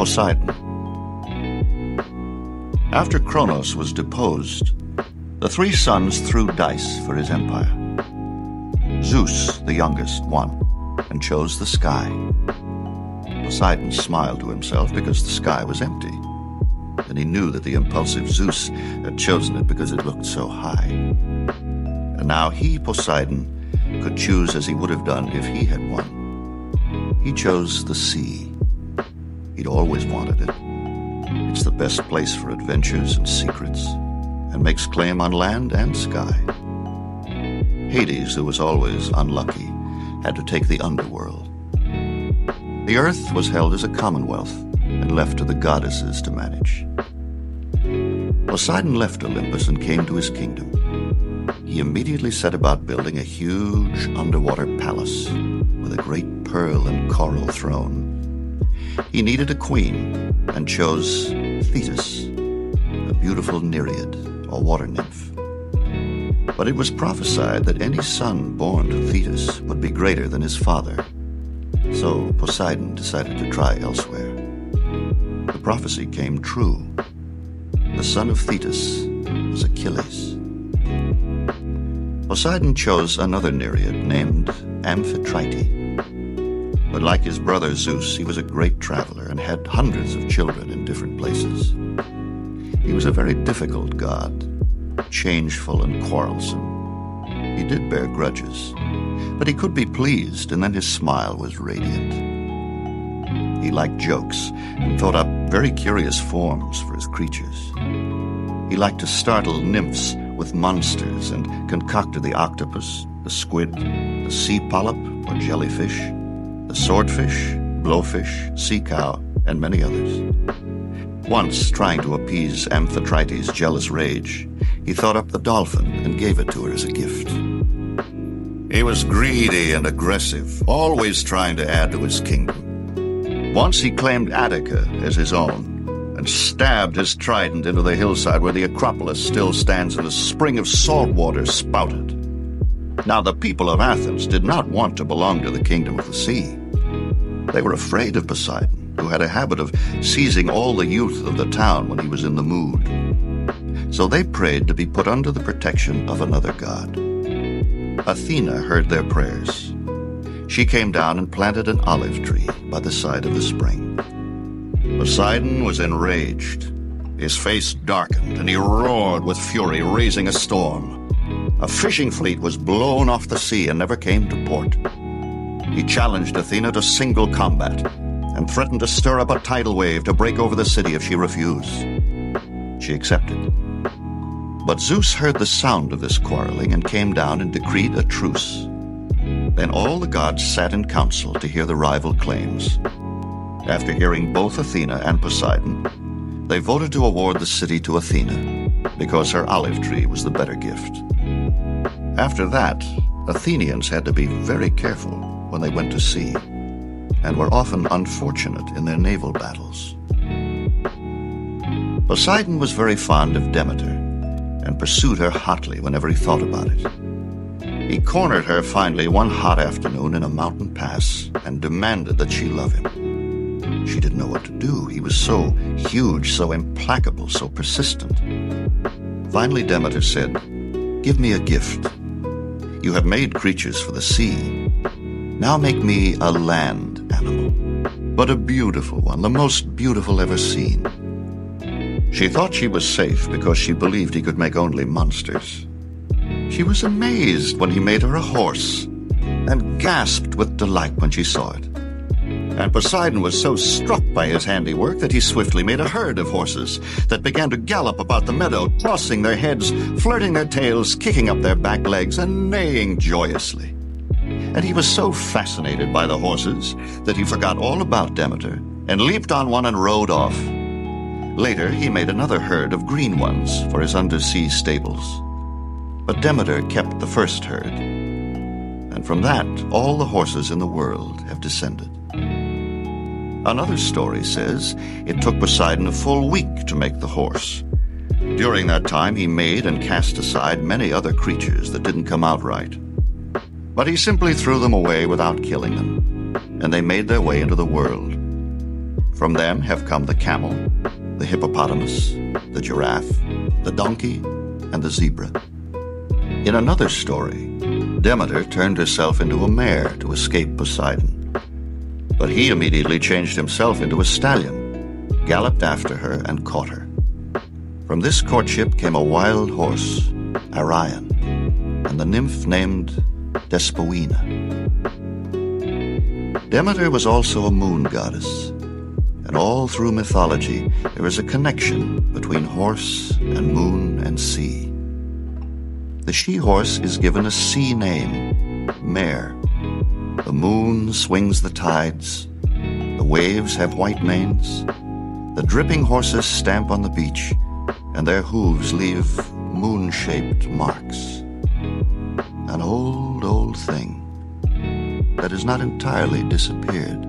Poseidon. After Kronos was deposed, the three sons threw dice for his empire. Zeus, the youngest, won and chose the sky. Poseidon smiled to himself because the sky was empty, and he knew that the impulsive Zeus had chosen it because it looked so high. And now he, Poseidon, could choose as he would have done if he had won. He chose the sea. He'd always wanted it. It's the best place for adventures and secrets, and makes claim on land and sky. Hades, who was always unlucky, had to take the underworld. The earth was held as a commonwealth and left to the goddesses to manage. Poseidon left Olympus and came to his kingdom. He immediately set about building a huge underwater palace with a great pearl and coral throne. He needed a queen and chose Thetis, a beautiful nereid or water nymph. But it was prophesied that any son born to Thetis would be greater than his father. So Poseidon decided to try elsewhere. The prophecy came true. The son of Thetis was Achilles. Poseidon chose another nereid named Amphitrite. But like his brother Zeus, he was a great traveler and had hundreds of children in different places. He was a very difficult god, changeful and quarrelsome. He did bear grudges, but he could be pleased, and then his smile was radiant. He liked jokes and thought up very curious forms for his creatures. He liked to startle nymphs with monsters and concocted the octopus, the squid, the sea polyp or jellyfish, the swordfish, blowfish, sea cow, and many others. Once, trying to appease Amphitrite's jealous rage, he thought up the dolphin and gave it to her as a gift. He was greedy and aggressive, always trying to add to his kingdom. Once he claimed Attica as his own and stabbed his trident into the hillside where the Acropolis still stands and a spring of salt water spouted. Now the people of Athens did not want to belong to the kingdom of the sea. They were afraid of Poseidon, who had a habit of seizing all the youth of the town when he was in the mood. So they prayed to be put under the protection of another god. Athena heard their prayers. She came down and planted an olive tree by the side of the spring. Poseidon was enraged. His face darkened, and he roared with fury, raising a storm. A fishing fleet was blown off the sea and never came to port. He challenged Athena to single combat and threatened to stir up a tidal wave to break over the city if she refused. She accepted. But Zeus heard the sound of this quarreling and came down and decreed a truce. Then all the gods sat in council to hear the rival claims. After hearing both Athena and Poseidon, they voted to award the city to Athena because her olive tree was the better gift. After that, Athenians had to be very careful when they went to sea, and were often unfortunate in their naval battles. Poseidon was very fond of Demeter, and pursued her hotly whenever he thought about it. He cornered her finally one hot afternoon in a mountain pass, and demanded that she love him. She didn't know what to do. He was so huge, so implacable, so persistent. Finally Demeter said, "Give me a gift. You have made creatures for the sea. Now make me a land animal, but a beautiful one, the most beautiful ever seen." She thought she was safe because she believed he could make only monsters. She was amazed when he made her a horse, and gasped with delight when she saw it. And Poseidon was so struck by his handiwork that he swiftly made a herd of horses that began to gallop about the meadow, tossing their heads, flirting their tails, kicking up their back legs, and neighing joyously. And he was so fascinated by the horses that he forgot all about Demeter and leaped on one and rode off. Later, he made another herd of green ones for his undersea stables. But Demeter kept the first herd, and from that, all the horses in the world have descended. Another story says it took Poseidon a full week to make the horse. During that time, he made and cast aside many other creatures that didn't come out right. But he simply threw them away without killing them, and they made their way into the world. From them have come the camel, the hippopotamus, the giraffe, the donkey, and the zebra. In another story, Demeter turned herself into a mare to escape Poseidon. But he immediately changed himself into a stallion, galloped after her, and caught her. From this courtship came a wild horse, Arion, and the nymph named Despoina. Demeter was also a moon goddess, and all through mythology there is a connection between horse and moon and sea. The she-horse is given a sea name, Mare. The moon swings the tides, the waves have white manes, the dripping horses stamp on the beach, and their hooves leave moon-shaped marks. An old, old thing that has not entirely disappeared.